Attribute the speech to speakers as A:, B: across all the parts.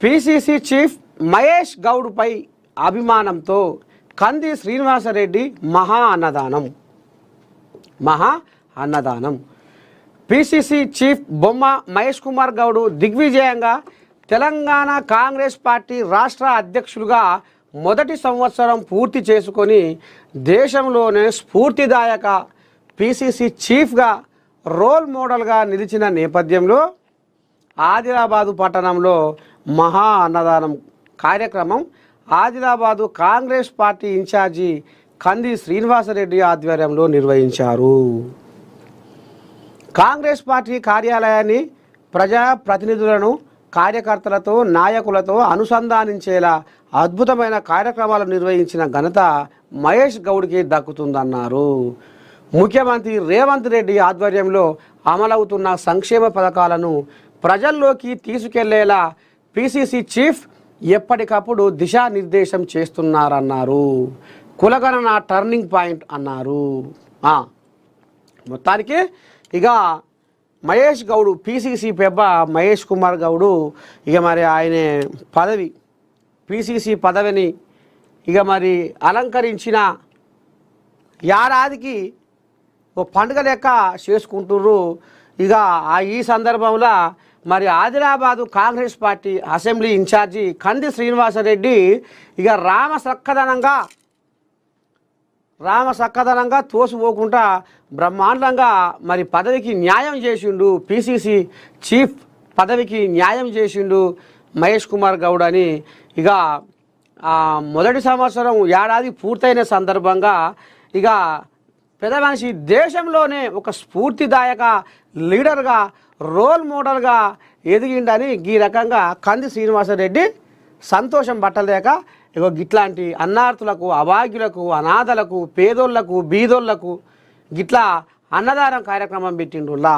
A: PCC chief Mahesh గౌడ్పై అభిమానంతో కంది శ్రీనివాసరెడ్డి మహా అన్నదానం. పిసిసి చీఫ్ బొమ్మ మహేష్ కుమార్ గౌడ్ దిగ్విజయంగా తెలంగాణ కాంగ్రెస్ పార్టీ రాష్ట్ర అధ్యక్షులుగా మొదటి సంవత్సరం పూర్తి చేసుకొని దేశంలోనే స్ఫూర్తిదాయక పిసిసి చీఫ్గా రోల్ మోడల్గా నిలిచిన నేపథ్యంలో ఆదిలాబాదు పట్టణంలో మహా అన్నదానం కార్యక్రమం ఆదిలాబాదు కాంగ్రెస్ పార్టీ ఇన్ఛార్జి కంది శ్రీనివాసరెడ్డి ఆధ్వర్యంలో నిర్వహించారు. కాంగ్రెస్ పార్టీ కార్యాలయాన్ని ప్రజాప్రతినిధులను కార్యకర్తలతో నాయకులతో అనుసంధానించేలా అద్భుతమైన కార్యక్రమాలు నిర్వహించిన ఘనత మహేష్ గౌడ్కి దక్కుతుందన్నారు. ముఖ్యమంత్రి రేవంత్ రెడ్డి ఆధ్వర్యంలో అమలవుతున్న సంక్షేమ పథకాలను ప్రజల్లోకి తీసుకెళ్లేలా పిసిసి చీఫ్ ఎప్పటికప్పుడు దిశానిర్దేశం చేస్తున్నారన్నారు. కులగణన టర్నింగ్ పాయింట్ అన్నారు. మొత్తానికి ఇక మహేష్ గౌడ్ పిసిసి పెబ్బ మహేష్ కుమార్ గౌడు ఇక మరి ఆయన పదవి పిసిసి పదవిని ఇక మరి అలంకరించిన ఏడాదికి ఓ పండుగ లెక్క చేసుకుంటుర్రు. ఇక ఈ సందర్భంలో మరి Adilabad Congress party assembly incharge Kandi Srinivasa Reddy ఇక రామ సక్కదనంగా తోసిపోకుండా బ్రహ్మాండంగా మరి పదవికి న్యాయం చేసిండు. పిసిసి చీఫ్ పదవికి న్యాయం చేసిండు మహేష్ కుమార్ గౌడ్ అని ఇక మొదటి సంవత్సరం ఏడాది పూర్తయిన సందర్భంగా ఇక పెద్ద మనిషి దేశంలోనే ఒక స్ఫూర్తిదాయక లీడర్గా రోల్ మోడల్గా ఎదిగిండని ఈ రకంగా కంది శ్రీనివాసరెడ్డి సంతోషం పట్టలేక ఇగో గిట్లాంటి అన్నార్థులకు అభాగ్యులకు అనాథలకు పేదోళ్లకు బీదోళ్లకు గిట్లా అన్నదానం కార్యక్రమం పెట్టిండులా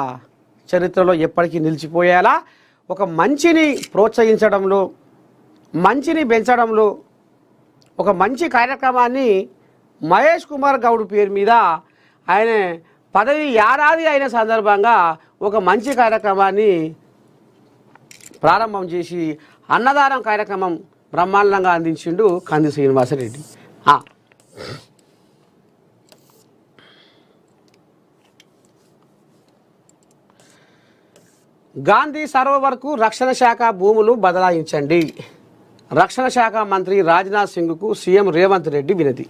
A: చరిత్రలో ఎప్పటికీ నిలిచిపోయేలా ఒక మంచిని ప్రోత్సహించడంలో మంచిని పెంచడంలో ఒక మంచి కార్యక్రమాన్ని మహేష్ కుమార్ గౌడ్ పేరు మీద ఆయన పదవి ఏడాది అయిన సందర్భంగా ఒక మంచి కార్యక్రమాన్ని ప్రారంభం చేసి అన్నదానం కార్యక్రమం బ్రహ్మాండంగా అందించిండు కంది శ్రీనివాసరెడ్డి. గాంధీ సరోవర్కు రక్షణ శాఖ భూములు బదలాయించండి. రక్షణ శాఖ మంత్రి రాజ్నాథ్ సింగ్కు సీఎం రేవంత్ రెడ్డి వినతి.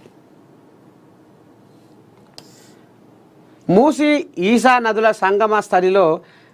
A: మూసీ ఈశా నదుల సంగమ స్థలిలో